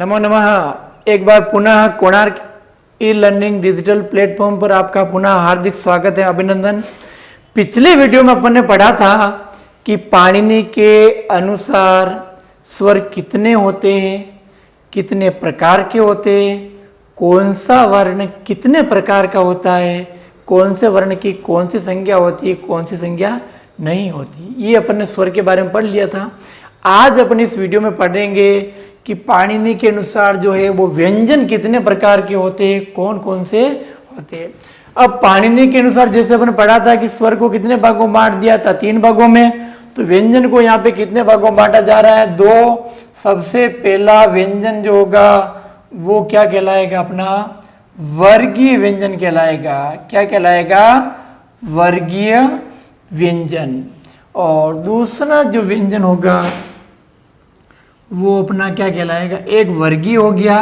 नमो नमः। एक बार पुनः Konark e learning digital platform पर आपका पुनः हार्दिक स्वागत है, अभिनंदन। पिछले वीडियो में अपन ने पढ़ा था कि पाणिनि के अनुसार स्वर कितने होते हैं, कितने प्रकार के होते हैं, कौन सा वर्ण कितने प्रकार का होता है, कौन से वर्ण की कौन सी संज्ञा होती है, कौन सी संज्ञा नहीं होती। ये अपन ने स्वर के बारे में पढ़ लिया था। आज अपन इस वीडियो में पढ़ेंगे कि पाणिनि के अनुसार जो है वो व्यंजन कितने प्रकार के होते हैं, कौन कौन से होते हैं। अब पाणिनि के अनुसार जैसे अपन पढ़ा था कि स्वर को कितने भागों में बांट दिया था, 3 भागों में, तो व्यंजन को यहाँ पे कितने भागों में बांटा जा रहा है, 2। सबसे पहला व्यंजन जो होगा वो क्या कहलाएगा, अपना वर्गीय व्यंजन कहलाएगा। क्या कहलाएगा? वर्गीय व्यंजन। और दूसरा जो व्यंजन होगा वो अपना क्या कहलाएगा, एक वर्गीय हो गया।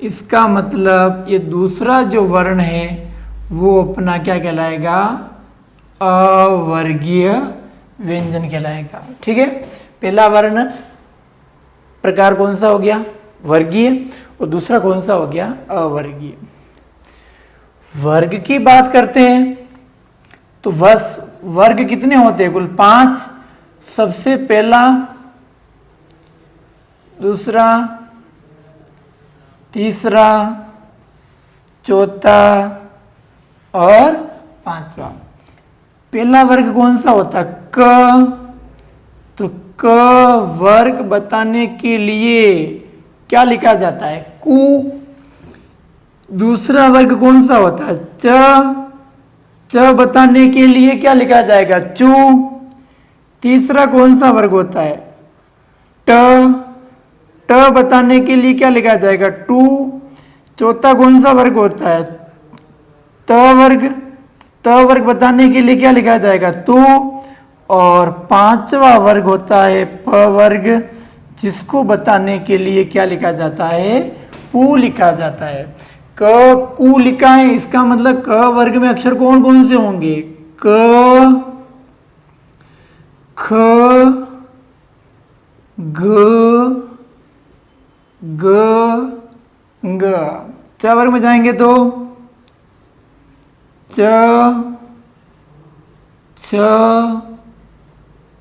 इसका मतलब ये दूसरा जो वर्ण है वो अपना क्या कहलाएगा, अवर्गीय व्यंजन कहलाएगा। ठीक है, पहला वर्ण प्रकार कौन सा हो गया, वर्गीय, और दूसरा कौन सा हो गया, अवर्गीय। वर्ग की बात करते हैं तो बस वर्ग कितने होते हैं, कुल 5। सबसे पहला, दूसरा, तीसरा, चौथा और 5वां। पहला वर्ग कौन सा होता है, क। तो क वर्ग बताने के लिए क्या लिखा जाता है, कु। दूसरा वर्ग कौन सा होता है, च। च बताने के लिए क्या लिखा जाएगा, चू। तीसरा कौन सा वर्ग होता है, ट। ट बताने के लिए क्या लिखा जाएगा, टू। चौथा कौन सा वर्ग होता है, त वर्ग। त वर्ग बताने के लिए क्या लिखा जाएगा, तू। और 5वां वर्ग होता है प वर्ग, जिसको बताने के लिए क्या लिखा जाता है, पू लिखा जाता है। क कु लिखा है, इसका मतलब क वर्ग में अक्षर कौन कौन से होंगे, क, ख, घ, ग, ग। च वर्ग में जाएंगे तो च, छ,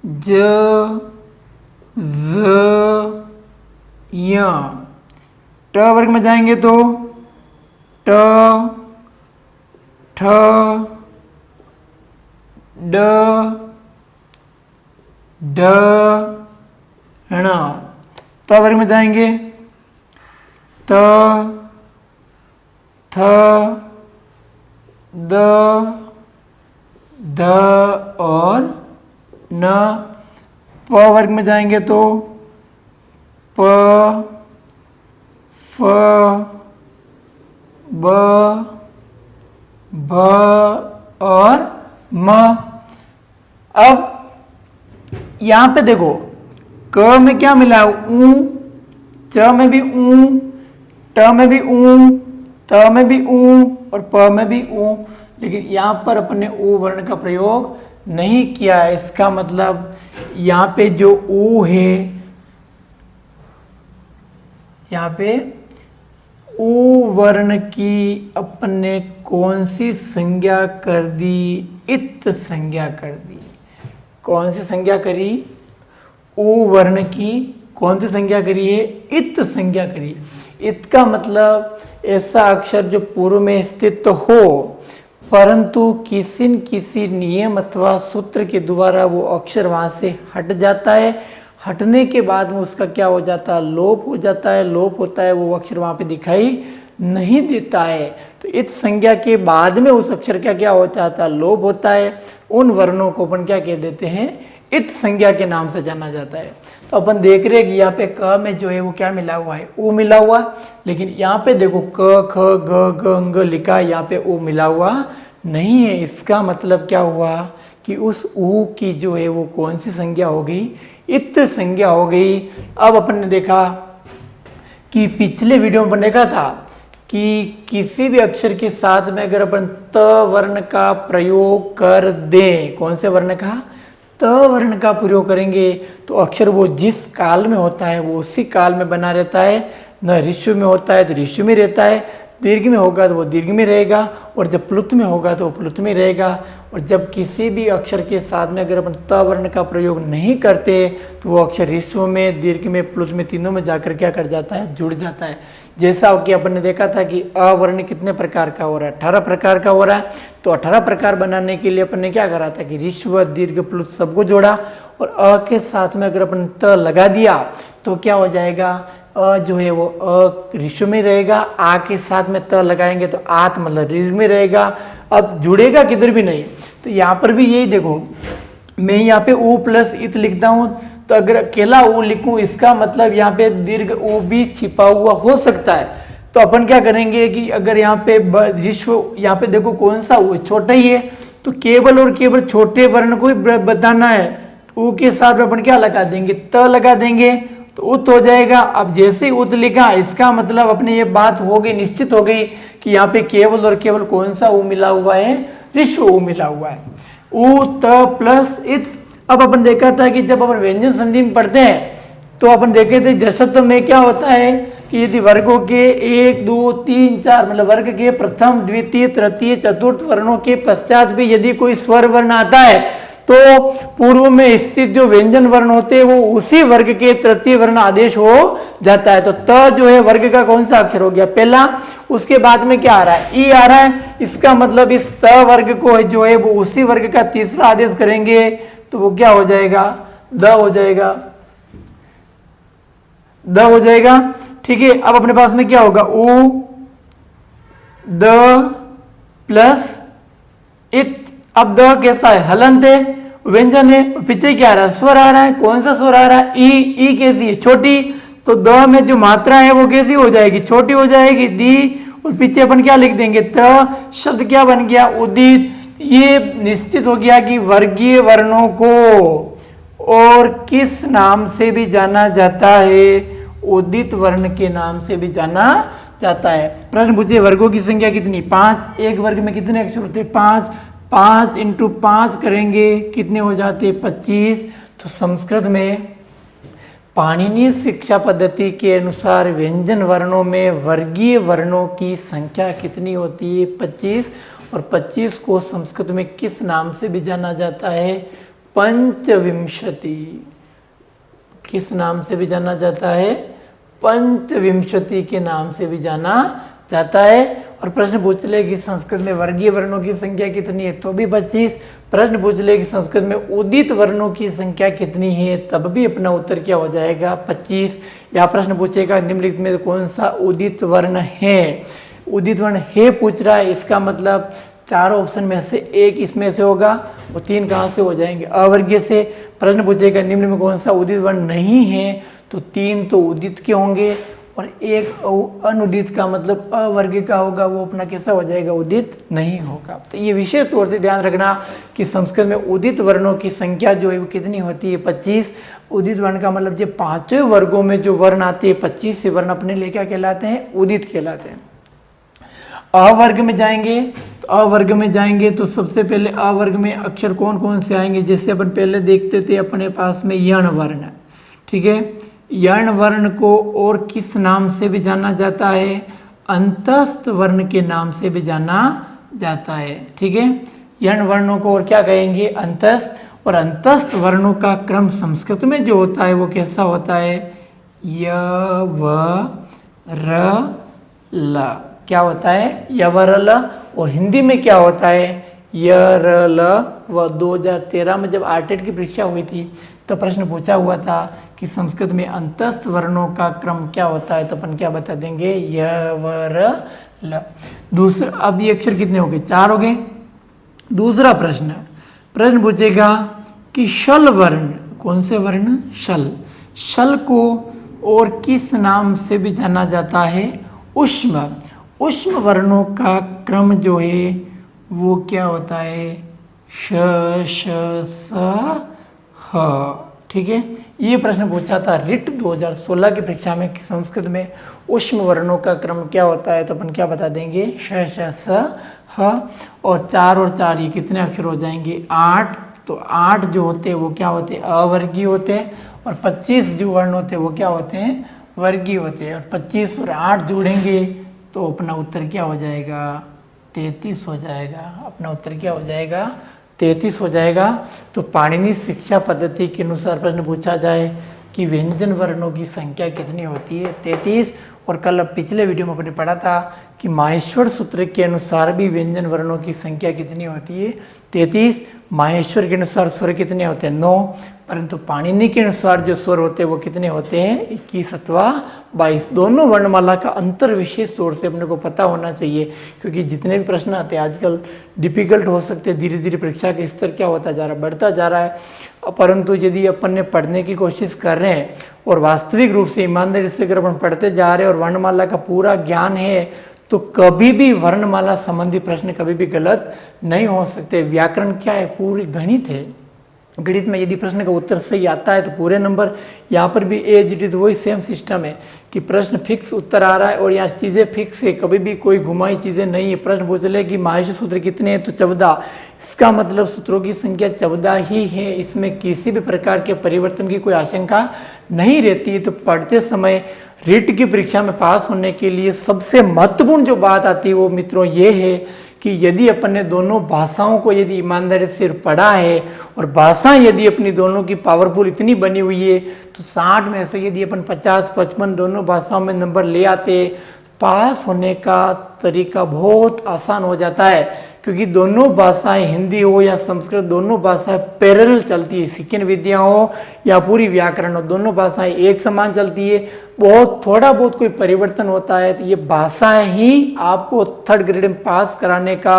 ज, ज, य। ट वर्ग में जाएंगे तो ट, ठ, ड, ढ, ण। त वर्ग में जाएंगे त, थ, द, ध और न। प वर्ग में जाएंगे तो प, फ, ब, भ और म। अब यहां पे देखो, क में क्या मिला, ऊ। च में भी ऊ, ट में भी ऊ, त में भी ऊ और प में भी ऊ। लेकिन यहां पर अपने ऊ वर्ण का प्रयोग नहीं किया है। इसका मतलब यहां पे जो ऊ है, यहां पे ऊ वर्ण की अपने कौन सी संज्ञा कर दी, इत संज्ञा कर दी। कौन सी संज्ञा करी, ऊ वर्ण की कौन सी संज्ञा करी है, इत संज्ञा करी। इत का मतलब ऐसा अक्षर जो पूर्व में स्थित हो, परंतु किसी न किसी नियम अथवा सूत्र के द्वारा वो अक्षर वहां से हट जाता है। हटने के बाद में उसका क्या हो जाता है, लोप हो जाता है। लोप होता है, वो अक्षर वहां पे दिखाई नहीं देता है। तो इत संज्ञा के बाद में उस अक्षर का क्या हो जाता है, लोप होता है। उन वर्णों को अपन क्या कह देते हैं, इत संज्ञा के नाम से जाना जाता है। तो अपन देख रहे हैं कि यहाँ पे क में जो है वो क्या मिला हुआ है, ऊ मिला हुआ। लेकिन यहाँ पे देखो क, ख, ग, ग, ng लिखा है, यहाँ पे ऊ मिला हुआ नहीं है। इसका मतलब क्या हुआ कि उस ऊ की जो है वो कौन सी संज्ञा हो गई, इत संज्ञा हो गई। अब अपन ने देखा कि पिछले वीडियो में देखा था कि किसी भी अक्षर के साथ में अगर अपन त वर्ण का प्रयोग कर दें, कौन से वर्ण का, त वर्ण का प्रयोग करेंगे तो अक्षर वो जिस काल में होता है वो उसी काल में बना रहता है, न ऋस्व में होता है तो ऋस्व में रहता है, दीर्घ में होगा तो वो दीर्घ में रहेगा, और जब प्लुत में होगा तो वो प्लुत में रहेगा। और जब किसी भी अक्षर के साथ में अगर अपन त वर्ण का प्रयोग नहीं करते तो वो अक्षर ऋस्व में, दीर्घ में, प्लुत में, तीनों में जाकर क्या कर जाता है, जुड़ जाता है। जैसा कि अपन ने देखा था कि अवर्ण कितने प्रकार का हो रहा है, 18 प्रकार का हो रहा है। तो 18 प्रकार बनाने के लिए अपन ने क्या करा था कि ऋस्व, दीर्घ, प्लुत सबको जोड़ा, और अ के साथ में अगर अपन त लगा दिया तो क्या हो जाएगा, अ जो है वो अ ऋस्व में रहेगा, आ के साथ में त लगाएंगे तो आत मतलब ऋ में रहेगा। अब जुड़ेगा किधर भी नहीं। तो यहाँ पर भी यही देखो, मैं यहाँ पे उ प्लस इत लिखता हूँ, तो अगर अकेला उ लिखूं इसका मतलब यहाँ पे दीर्घ उ भी छिपा हुआ हो सकता है। तो अपन क्या करेंगे कि अगर यहाँ पे ऋस्व, यहाँ पे देखो कौन सा उ छोटा ही है, तो केवल और केवल छोटे वर्ण को ही बताना है। उ के साथ अपन क्या लगा देंगे, त लगा देंगे तो उत हो जाएगा। अब जैसे ही उत लिखा इसका मतलब अपने ये बात हो गई, निश्चित हो गई कि यहाँ पे केवल और केवल कौन सा उ मिला हुआ है, ऋस्व उ मिला हुआ है, उ त प्लस इत। अब अपन देखा था कि जब अपन व्यंजन संधि में पढ़ते हैं तो अपन देखे थे जसत्व में क्या होता है कि यदि वर्गों के 1 2 3 4 मतलब वर्ग के प्रथम, द्वितीय, तृतीय, चतुर्थ वर्णों के पश्चात भी यदि कोई स्वर वर्ण आता है तो पूर्व में स्थित जो व्यंजन वर्ण होते हैं वो उसी वर्ग के तृतीय वर्ण आदेश हो जाता है। तो त जो है वर्ग का कौन सा अक्षर हो गया, पहला। उसके बाद में क्या आ रहा है, ई आ रहा है। इसका मतलब इस त वर्ग को जो है वो उसी वर्ग का तीसरा आदेश करेंगे तो वो क्या हो जाएगा, द हो जाएगा, द हो जाएगा। ठीक है, अब अपने पास में क्या होगा, उ द प्लस इत। अब द कैसा है, हलंत है, व्यंजन है, और पीछे क्या आ रहा है, स्वर आ रहा है। कौन सा स्वर आ रहा है, ई। ई कैसी है, छोटी, तो द में जो मात्रा है वो कैसी हो जाएगी, छोटी हो जाएगी, दी। और पीछे अपन क्या लिख देंगे, त। शब्द क्या बन गया, उदित। ये निश्चित हो गया कि वर्गीय वर्णों को और किस नाम से भी जाना जाता है, उदित वर्ण के नाम से भी जाना जाता है। प्रश्न पूछे वर्गों की संख्या कितनी, 5। एक वर्ग में कितने अक्षर होते हैं, 5। 5 इंटू 5 करेंगे कितने हो जाते, 25। तो संस्कृत में पाणिनीय शिक्षा पद्धति के अनुसार व्यंजन वर्णों में वर्गीय वर्णों की संख्या कितनी होती है, 25। और 25 को संस्कृत में किस नाम से भी जाना जाता है, पंचविंशति। किस नाम से भी जाना जाता है, पंचविंशति के नाम से भी जाना जाता है। और प्रश्न पूछ ले कि संस्कृत में वर्गीय वर्णों की संख्या कितनी है, तो भी 25। प्रश्न पूछ ले कि संस्कृत में उदित वर्णों की संख्या कितनी है, तब भी अपना उत्तर क्या हो जाएगा, 25। या प्रश्न पूछेगा निम्नलिखित में कौन सा उदित वर्ण है, उदित वर्ण है पूछ रहा है, इसका मतलब चारों ऑप्शन में से एक इसमें से होगा, वो 3 कहाँ से हो जाएंगे, अवर्गीय से। प्रश्न पूछेगा निम्न में कौन सा उदित वर्ण नहीं है, तो 3 तो उदित के होंगे और एक अनुदित का मतलब अवर्गीय का होगा, वो अपना कैसा हो जाएगा, उदित नहीं होगा। तो ये विशेष तौर से ध्यान रखना कि संस्कृत में उदित वर्णों की संख्या जो है वो कितनी होती है, 25। उदित वर्ण का मतलब जो 5 वर्गों में जो वर्ण आते हैं 25 से वर्ण अपने लिए क्या कहलाते हैं, उदित कहलाते हैं। अवर्ग में जाएंगे तो अवर्ग में जाएंगे तो सबसे पहले अवर्ग में अक्षर कौन कौन से आएंगे, जैसे अपन पहले देखते थे अपने पास में यण वर्ण। ठीक है, यण वर्ण को और किस नाम से भी जाना जाता है, अंतस्थ वर्ण के नाम से भी जाना जाता है। ठीक है, यण वर्णों को और क्या कहेंगे, अंतस्थ। और अंतस्थ वर्णों का क्रम संस्कृत में जो होता है वो कैसा होता है, य व र ल। क्या होता है, य व र ल। और हिंदी में क्या होता है, य र ल व। 2013 में जब आर्टेट की परीक्षा हुई थी तो प्रश्न पूछा हुआ था कि संस्कृत में अंतस्थ वर्णों का क्रम क्या होता है, तो अपन क्या बता देंगे, य व र ल। दूसरा, अब ये अक्षर कितने हो गए, 4 हो गए। दूसरा प्रश्न, प्रश्न पूछेगा कि शल वर्ण, कौन से वर्ण, शल। शल को और किस नाम से भी जाना जाता है, उष्म। उष्म वर्णों का क्रम जो है वो क्या होता है, श श स ह। ठीक है, ये प्रश्न पूछा था रिट 2016 की परीक्षा में कि संस्कृत में उष्म वर्णों का क्रम क्या होता है, तो अपन क्या बता देंगे, श श स ह। और 4 और 4 ये कितने अक्षर हो जाएंगे, 8। तो 8 जो होते हैं वो क्या होते हैं, अवर्गीय होते हैं। और 25 जो वर्ण होते हैं वो क्या होते हैं, वर्गीय होते हैं। और 25 और 8 जोड़ेंगे तो अपना उत्तर क्या हो जाएगा, 33 हो जाएगा। अपना उत्तर क्या हो जाएगा, 33 हो जाएगा। तो पाणिनि शिक्षा पद्धति के अनुसार प्रश्न पूछा जाए कि व्यंजन वर्णों की संख्या कितनी होती है, 33। और कल पिछले वीडियो में अपने पढ़ा था कि माहेश्वर सूत्र के अनुसार भी व्यंजन वर्णों की संख्या कितनी होती है, 33। माहेश्वर के अनुसार स्वर कितने होते हैं, 9। परंतु पाणिनि के अनुसार जो स्वर होते हैं वो कितने होते हैं, 21 अथवा 22। दोनों वर्णमाला का अंतर विशेष तौर से अपने को पता होना चाहिए, क्योंकि जितने भी प्रश्न आते हैं आजकल डिफिकल्ट हो सकते हैं। धीरे धीरे परीक्षा का स्तर क्या होता जा रहा है, बढ़ता जा रहा है। परंतु यदि अपन ने पढ़ने की कोशिश कर रहे हैं और वास्तविक रूप से ईमानदारी से अगर अपन पढ़ते जा रहे हैं और वर्णमाला का पूरा ज्ञान है, तो कभी भी वर्णमाला संबंधी प्रश्न कभी भी गलत नहीं हो सकते। व्याकरण क्या है, पूरी गणित है। गणित में यदि प्रश्न का उत्तर सही आता है तो पूरे नंबर। यहाँ पर भी एज इट इज वही सेम सिस्टम है कि प्रश्न फिक्स उत्तर आ रहा है और यहाँ चीज़ें फिक्स है, कभी भी कोई घुमाई चीज़ें नहीं है। प्रश्न पूछ ले कि माहेश्वर सूत्र कितने हैं, तो 14। इसका मतलब सूत्रों की संख्या 14 ही है। इसमें किसी भी प्रकार के परिवर्तन की कोई आशंका नहीं रहती है। तो पढ़ते समय रीट की परीक्षा में पास होने के लिए सबसे महत्वपूर्ण जो बात आती है वो मित्रों ये है कि यदि अपन ने दोनों भाषाओं को यदि ईमानदारी से पढ़ा है और भाषाएं यदि अपनी दोनों की पावरफुल इतनी बनी हुई है, तो 60 में से यदि अपन 50-55 दोनों भाषाओं में नंबर ले आते, पास होने का तरीका बहुत आसान हो जाता है। क्योंकि दोनों भाषाएं, हिंदी हो या संस्कृत, दोनों भाषाएं पैरेलल चलती है। शिक्षण विद्या हो या पूरी व्याकरण हो, दोनों भाषाएं एक समान चलती है। बहुत थोड़ा बहुत कोई परिवर्तन होता है तो ये भाषाएं ही आपको थर्ड ग्रेड में पास कराने का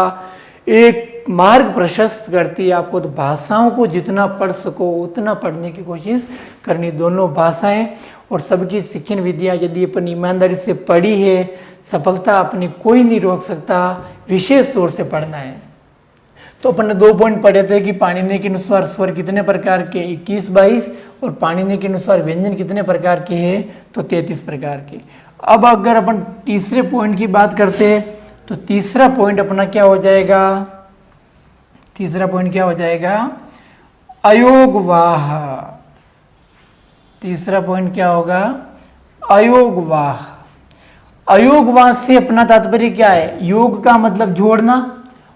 एक मार्ग प्रशस्त करती है। आपको तो भाषाओं को जितना पढ़ सको उतना पढ़ने की कोशिश करनी। दोनों भाषाएं और सबकी शिक्षण विद्या यदि अपन ईमानदारी से पढ़ी है, सफलता अपनी कोई नहीं रोक सकता। विशेष तौर से पढ़ना है। तो अपन ने 2 पॉइंट पढ़े थे कि पाणिनि के अनुसार स्वर कितने प्रकार के, 21-22, और पाणिनि के अनुसार व्यंजन कितने प्रकार के हैं, तो 33 प्रकार के। अब अगर अपन तीसरे पॉइंट की बात करते हैं तो तीसरा पॉइंट अपना क्या हो जाएगा, तीसरा पॉइंट क्या हो जाएगा, अयोगवाह। तीसरा पॉइंट क्या होगा, अयोगवाह। अयोगवाह से अपना तात्पर्य क्या है, योग का मतलब जोड़ना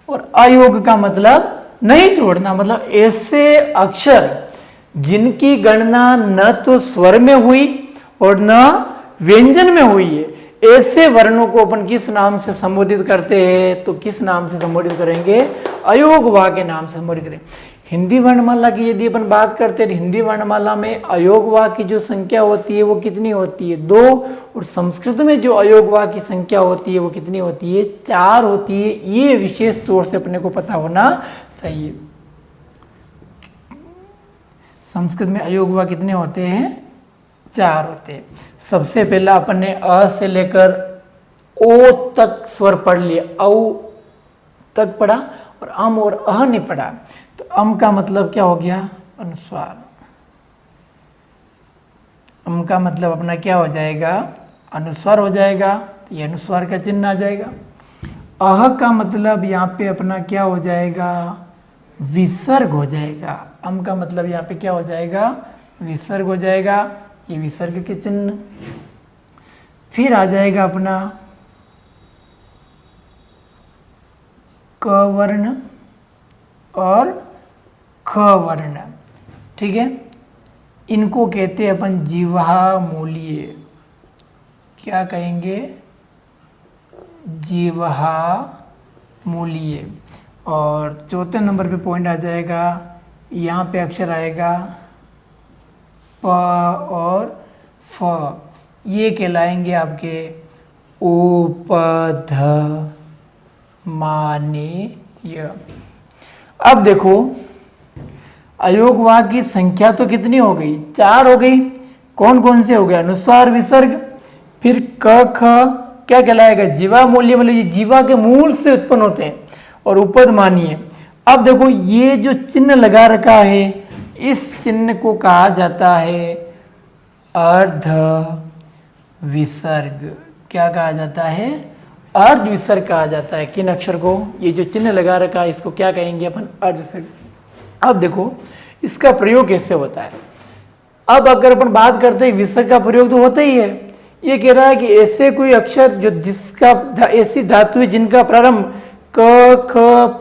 और अयोग का मतलब नहीं जोड़ना। मतलब ऐसे अक्षर जिनकी गणना न तो स्वर में हुई और न व्यंजन में हुई है, ऐसे वर्णों को अपन किस नाम से संबोधित करते हैं, तो किस नाम से संबोधित करेंगे, अयोगवाह के नाम से संबोधित करेंगे। हिंदी वर्णमाला की यदि अपन बात करते हैं, हिंदी वर्णमाला में अयोगवाह की जो संख्या होती है वो कितनी होती है, 2। और संस्कृत में जो अयोगवाह की संख्या होती है वो कितनी होती है, 4 होती है। ये विशेष तौर से अपने को पता होना चाहिए। संस्कृत में अयोगवाह कितने होते हैं, 4 होते हैं। सबसे पहला अपन ने अ से लेकर ओ तक स्वर पढ़ लिया, औ तक पढ़ा, और अम और अह नहीं पढ़ा। तो अम का मतलब क्या हो गया, अनुस्वार। अम का मतलब अपना क्या हो जाएगा, अनुस्वार हो जाएगा। तो ये अनुस्वार का चिन्ह आ जाएगा। अह का मतलब यहाँ पे अपना क्या हो जाएगा, विसर्ग हो जाएगा। अम का मतलब यहाँ पे क्या हो जाएगा, विसर्ग हो जाएगा। ये विसर्ग के चिन्ह। फिर आ जाएगा अपना क वर्ण और ख वर्ण, ठीक है। इनको कहते हैं अपन जिह्वा मूलीय। क्या कहेंगे, जिह्वा मूलीय। और चौथे नंबर पे पॉइंट आ जाएगा, यहाँ पे अक्षर आएगा प और फ। ये कहलाएंगे आपके ओ प ध माने य। अब देखो अयोगवाह की संख्या तो कितनी हो गई, 4 हो गई। कौन कौन से हो गए, अनुस्वार, विसर्ग। फिर क ख क्या कहलाएगा, जीवा मूल्य, मतलब ये जीवा के मूल से उत्पन्न होते हैं। और उपद मानिए। अब देखो ये जो चिन्ह लगा रखा है, इस चिन्ह को कहा जाता है अर्ध विसर्ग। क्या कहा जाता है, अर्ध विसर्ग कहा जाता है। किन अक्षर को, ये जो चिन्ह लगा रखा है इसको क्या कहेंगे अपन, अर्ध विसर्ग। अब देखो इसका प्रयोग कैसे होता है। अब अगर अपन बात करते हैं, विसर्ग का प्रयोग तो होता ही है, ये कह रहा है कि ऐसे कोई अक्षर जो ऐसी धातु है जिनका प्रारंभ क ख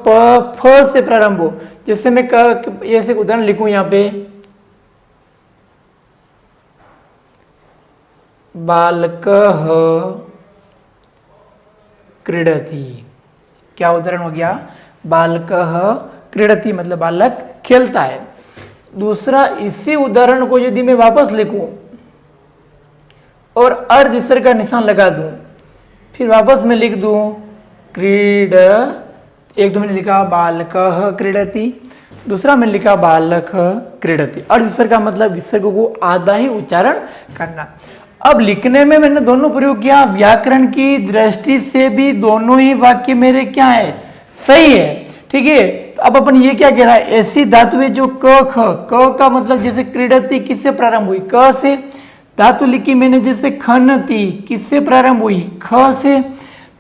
प फ से प्रारंभ हो। जैसे मैं ऐसे उदाहरण लिखूं यहाँ पे, बालकः क्रीडति। क्या उदाहरण हो गया? बालकः क्रीडति मतलब बालक खेलता है। दूसरा, इसी उदाहरण को यदि मैं वापस लिखूं और अर्ध विसर्ग का निशान लगा दूं, फिर वापस मैं लिख दूं क्रीड, एक तो मैंने लिखा बालकः क्रीडति, दूसरा मैंने लिखा बालक क्रीडति। अर्ध विसर्ग का मतलब विसर्ग को आधा ही उच्चारण करना। अब लिखने में मैंने दोनों प्रयोग किया, व्याकरण की दृष्टि से भी दोनों ही वाक्य मेरे क्या है, सही है। ठीक है, तो अब अपन ये क्या कह रहा है, ऐसी धातु है जो क ख, क का मतलब जैसे क्रीडति किससे प्रारंभ हुई, क से। धातु लिखी मैंने जैसे खनति, किससे प्रारंभ हुई, ख से।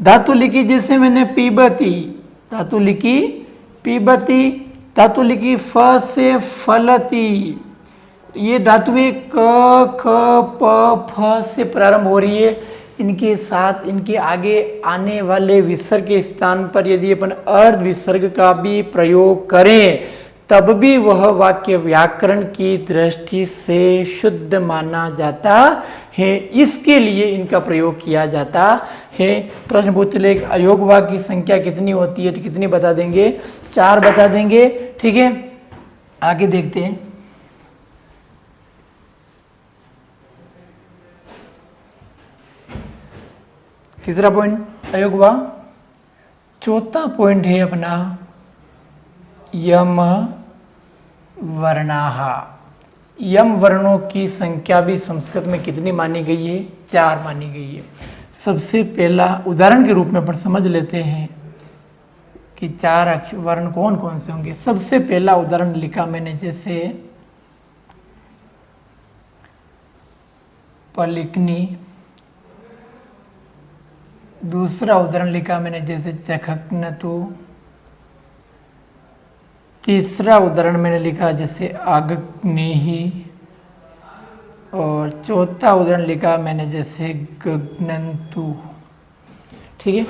धातु लिखी जैसे मैंने पीबती, धातु लिखी पीबती। धातु लिखी फ से फलती, ये धातुएं क ख प फ से प्रारंभ हो रही है। इनके साथ इनके आगे आने वाले विसर्ग के स्थान पर यदि अपन अर्ध विसर्ग का भी प्रयोग करें तब भी वह वाक्य व्याकरण की दृष्टि से शुद्ध माना जाता है। इसके लिए इनका प्रयोग किया जाता है। प्रश्न पूछ ले अयोग वाक्य की संख्या कितनी होती है, तो कितनी बता देंगे, 4 बता देंगे। ठीक है, आगे देखते हैं। तीसरा पॉइंट अयोग वा। चौथा पॉइंट है अपना यम वर्णाः। यम वर्णों की संख्या भी संस्कृत में कितनी मानी गई है, 4 मानी गई है। सबसे पहला उदाहरण के रूप में अपन समझ लेते हैं कि 4 वर्ण कौन कौन से होंगे। सबसे पहला उदाहरण लिखा मैंने जैसे पलिकनी। दूसरा उदाहरण लिखा मैंने जैसे चखकनतु। तीसरा उदाहरण मैंने लिखा जैसे आगग्नेहि। और चौथा उदाहरण लिखा मैंने जैसे गगनंतु। ठीक है,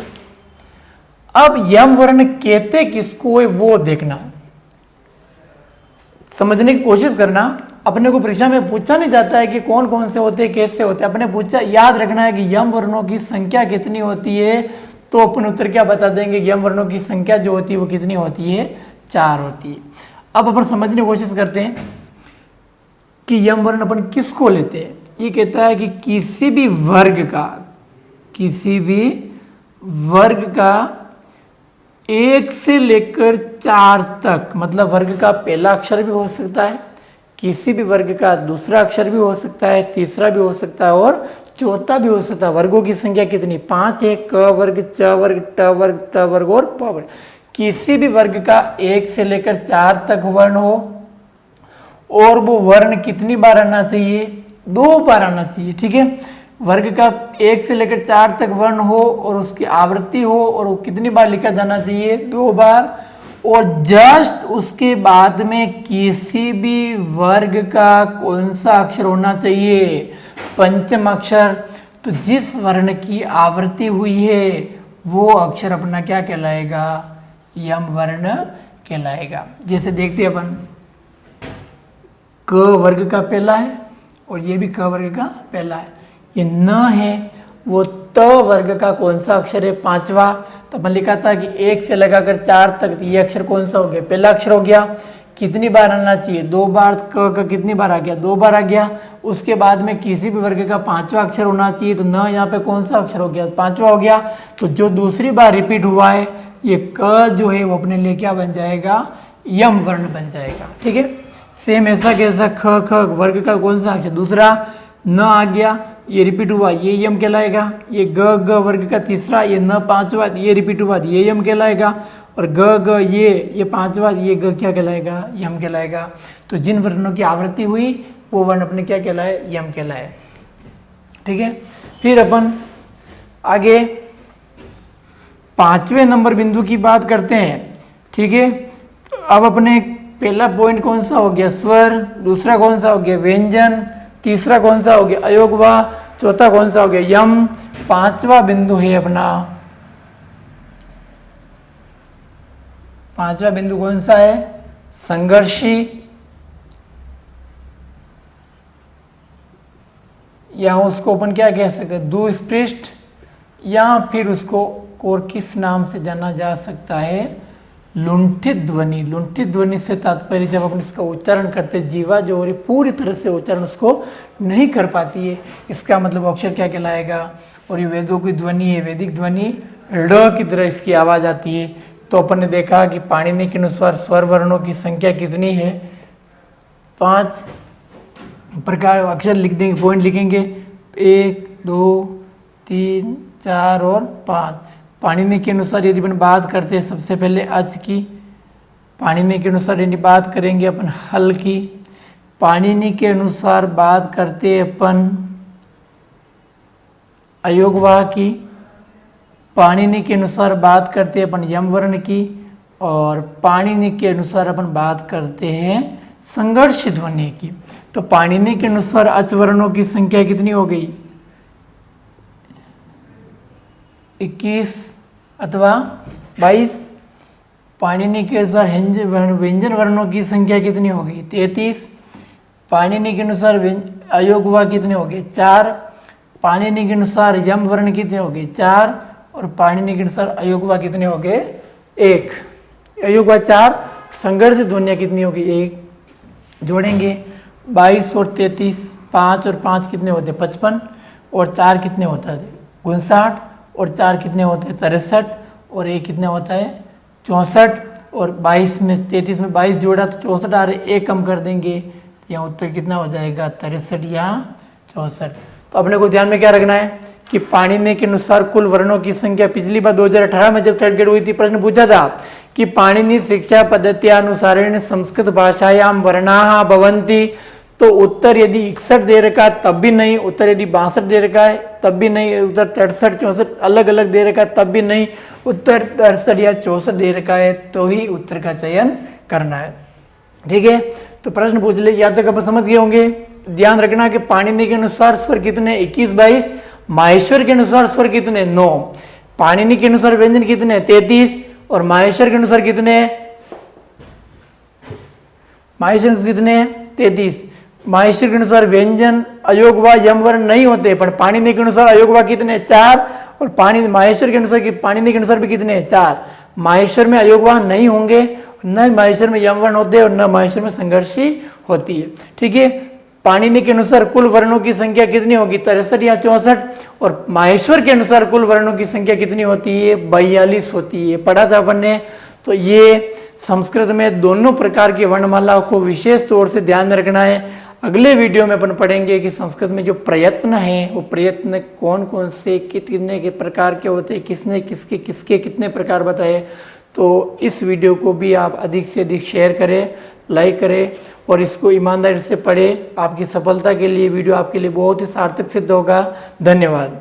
अब यम वर्ण कहते किसको है वो देखना, समझने की कोशिश करना। अपने को परीक्षा में पूछा नहीं जाता है कि कौन कौन से होते हैं, कैसे होते हैं। अपने पूछा याद रखना है कि यम वर्णों की संख्या कितनी होती है, तो अपन उत्तर क्या बता देंगे, यम वर्णों की संख्या जो होती है वो कितनी होती है, 4 होती है। अब अपन समझने की कोशिश करते हैं कि यम वर्ण अपन किसको लेते हैं। ये कहता है कि किसी भी वर्ग का 1 से लेकर 4 तक, मतलब वर्ग का पहला अक्षर भी हो सकता है, किसी भी वर्ग का दूसरा अक्षर भी हो सकता है, तीसरा भी हो सकता है और चौथा भी हो सकता है। वर्गों की संख्या कितनी, 5 है। क वर्ग, च वर्ग, ट वर्ग, त वर्ग और प वर्ग। किसी भी वर्ग का 1 से लेकर 4 तक वर्ण हो और वो वर्ण कितनी बार आना चाहिए, 2 बार आना चाहिए। ठीक है, वर्ग का 1 से लेकर 4 तक वर्ण हो और उसकी आवृत्ति हो और वो कितनी बार लिखा जाना चाहिए, 2 बार। और जस्ट उसके बाद में किसी भी वर्ग का कौन सा अक्षर होना चाहिए, पंचम अक्षर। तो जिस वर्ण की आवृत्ति हुई है वो अक्षर अपना क्या कहलाएगा, यम वर्ण कहलाएगा। जैसे देखते हैं अपन, क वर्ग का पहला है और ये भी क वर्ग का पहला है। ये न है, वो त वर्ग का कौन सा अक्षर है, 5वां। तो अपन लिखा था कि 1 से लगाकर 4 तक, ये अक्षर कौन सा हो गया, पहला अक्षर हो गया। कितनी बार आना चाहिए, 2 बार। क का कितनी बार आ गया, 2 बार आ गया। उसके बाद में किसी भी वर्ग का 5वां अक्षर होना चाहिए, तो न यहाँ पे कौन सा अक्षर हो गया, 5वां हो गया। तो जो दूसरी बार रिपीट हुआ है ये क जो है वो अपने लिए क्या बन जाएगा, यम वर्ण बन जाएगा। ठीक है, सेम ऐसा कैसा, ख ख वर्ग का कौन सा अक्षर, दूसरा न आ गया, ये रिपीट हुआ, ये यम कहलाएगा। ये ग ग वर्ग का तीसरा, ये न 5वां, ये रिपीट हुआ, ये यम कहलाएगा। और ग ग ये 5वां, ये ग क्या कहलाएगा, यम कहलाएगा। तो जिन वर्णों की आवृत्ति हुई वो वर्ण अपने क्या कहलाए, यम कहलाए। ठीक है, फिर अपन आगे 5वें नंबर बिंदु की बात करते हैं। ठीक है, तो अब अपने पहला पॉइंट कौन सा हो गया, स्वर। दूसरा कौन सा हो गया, व्यंजन। तीसरा कौन सा हो गया, अयोगवा। चौथा कौन सा हो गया यम। पांचवा बिंदु है अपना, पांचवा बिंदु कौन सा है, संघर्षी, या उसको अपन क्या कह सकते हैं, दुष्पृष्ठ, या फिर उसको और किस नाम से जाना जा सकता है, लुंठित ध्वनि। लुंठित ध्वनि से तात्पर्य जब अपन इसका उच्चारण करते जीवा जो हो रही पूरी तरह से उच्चारण उसको नहीं कर पाती है, इसका मतलब अक्षर क्या कहलाएगा। और ये वेदों की ध्वनि है, वैदिक ध्वनि ड़ की तरह इसकी आवाज आती है। तो अपन ने देखा कि पाणिनि के अनुसार स्वर वर्णों की संख्या कितनी है, 5 प्रकार अक्षर लिख देंगे, पॉइंट लिखेंगे 1 2 3 4 और 5। पाणिनि के अनुसार यदि अपन बात करते हैं सबसे पहले अच की, पाणिनि के अनुसार यदि बात करेंगे अपन हल की, पाणिनि के अनुसार बात करते हैं अपन अयोगवाह की, पाणिनि के अनुसार बात करते हैं अपन यम वर्ण की, और पाणिनि के अनुसार अपन बात करते हैं संघर्ष ध्वनि की। तो पाणिनि के अनुसार अच वर्णों की संख्या कितनी हो गई, 21 अथवा 22। पाणिनि के अनुसार व्यंजन वर्णों की संख्या कितनी हो गई, 33। पाणिनि के अनुसार अयोगवा कितने हो गए, 4। पाणिनि के अनुसार यम वर्ण कितने हो गए, 4। और पाणिनि के अनुसार अयोगवा कितने हो गए, 1। अयोगवा 4, संघर्ष ध्वनियाँ कितनी होगी, 1। जोड़ेंगे 22 और 33, 5 और 5 कितने होते, 55। और 4 कितने होता है, 59। और 4 कितने होते हैं, 63। और 1 कितने होता है, 64। और 22 में 33 में 22 जोड़ा तो 64 आ रहे, 1 कम कर देंगे, यहाँ उत्तर कितना हो जाएगा, 63 या 64। तो अपने को ध्यान में क्या रखना है कि पाणिनि के अनुसार कुल वर्णों की संख्या, पिछली बार 2018 में जब थर्ड ग्रेड हुई थी प्रश्न पूछा था कि पाणिनि शिक्षा पद्धत्यानुसारेण संस्कृत भाषायाम वर्णाः भवन्ति, तो उत्तर यदि 61 दे रखा है तब भी नहीं, उत्तर यदि 62 दे रखा है तब भी नहीं, उत्तर 63 64 अलग अलग दे रखा है तब भी नहीं, उत्तर 63 या 64 दे रखा है तो ही उत्तर का चयन करना है। ठीक है, तो प्रश्न पूछ ले, या तक अपन समझ गए होंगे। ध्यान रखना कि पाणिनि के अनुसार स्वर कितने, 21 22। माहेश्वर के अनुसार स्वर कितने, 9। पाणिनि के अनुसार व्यंजन कितने, 33। और माहेश्वर के अनुसार कितने, माहेश्वर कितने, 33। माहेश्वर के अनुसार व्यंजन अयोगवा यम वर्ण नहीं होते, पर पाणिनि के अनुसार अयोगवा कितने, 4। और माहेश्वर के अनुसार पाणिनि के अनुसार भी कितने, 4। माहेश्वर में अयोगवा नहीं होंगे, न माहेश्वर में यम वर्ण होते हैं और न माहेश्वर में संघर्षी होती है। ठीक है, पाणिनि के अनुसार कुल वर्णों की संख्या कितनी होगी, 63 या 64। और माहेश्वर के अनुसार कुल वर्णों की संख्या कितनी होती है, 42 होती है, पढ़ा था अपन ने। तो ये संस्कृत में दोनों प्रकार की वर्णमाला को विशेष तौर से ध्यान में रखना है। अगले वीडियो में अपन पढ़ेंगे कि संस्कृत में जो प्रयत्न हैं वो प्रयत्न कौन कौन से कितने के प्रकार के होते हैं, किसने किसके किसके कितने प्रकार बताए। तो इस वीडियो को भी आप अधिक से अधिक शेयर करें, लाइक करें और इसको ईमानदारी से पढ़ें। आपकी सफलता के लिए वीडियो आपके लिए बहुत ही सार्थक सिद्ध होगा। धन्यवाद।